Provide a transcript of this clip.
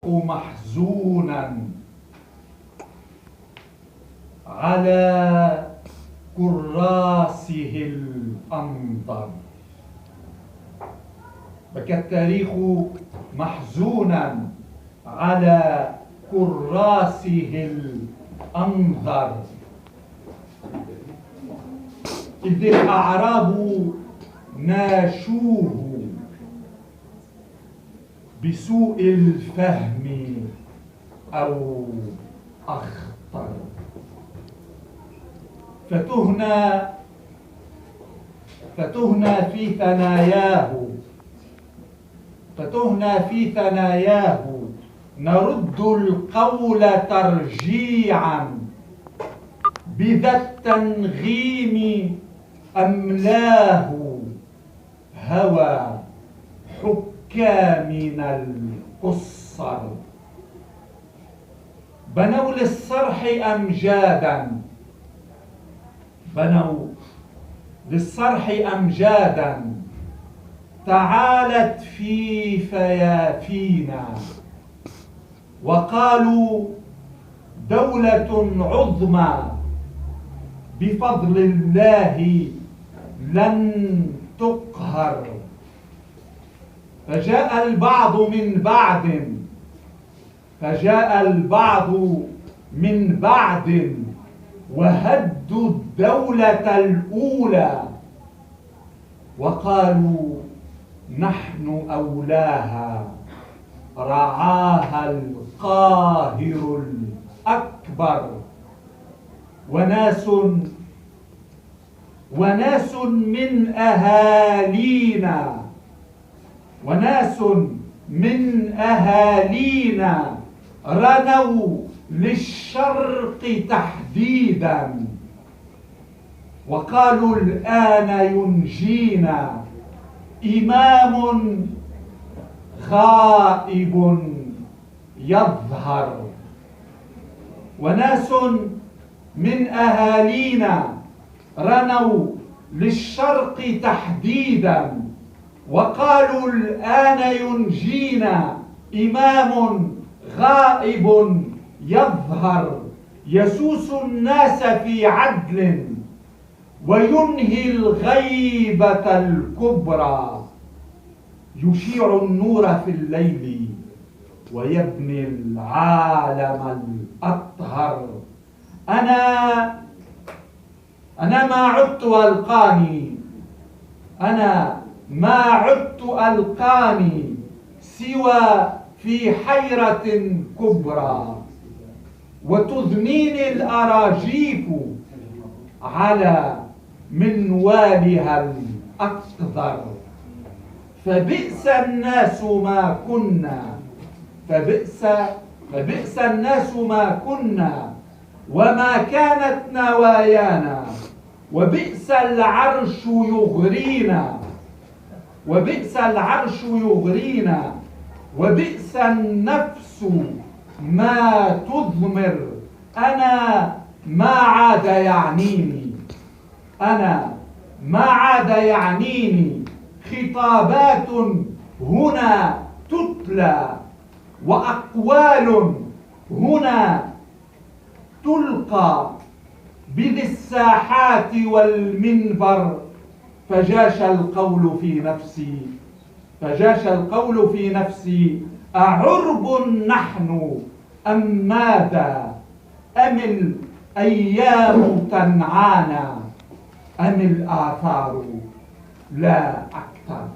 محزونا على كراسه الأنظر. بكى التاريخ محزونا على كراسه الأنظر، إذ الأعراب ناشوه بسوء الفهم أو أخطر، فتهنا في ثناياه نرد القول ترجيعا، بذا التنغيم أملاه هوى حكامنا القصر. بنوا للصرح أمجادا تعالت في فيافينا، وقالوا دولة عظمى بفضل الله لن تقهر. فجاء البعض من بعد وهدوا الدولة الأولى، وقالوا نحن أولاها رعاها القاهر الأكبر. وناس من أهالينا رنوا للشرق تحديدا، وقالوا الآن ينجينا إمام غائب يظهر. وناس من أهالينا رنوا للشرق تحديدا، وقالوا الآن ينجينا إمام غائب يظهر، يسوس الناس في عدل وينهي الغيبة الكبرى، يشيع النور في الليل ويبني العالم الأطهر. أنا ما عدت ألقاني سوى في حيرة كبرى، وتذنيني الأراجيف على منوالها الأقذر. فبئس الناس ما كنا وما كانت نوايانا، وبئس العرش يغرينا، وبئس النفس ما تضمر. أنا ما عاد يعنيني خطابات هنا تتلى، وأقوال هنا تلقى بذي الساحات والمنبر. فجاش القول في نفسي أعرب نحن أم ماذا؟ أم الأيام تنعانا أم الآثار لا أكثر؟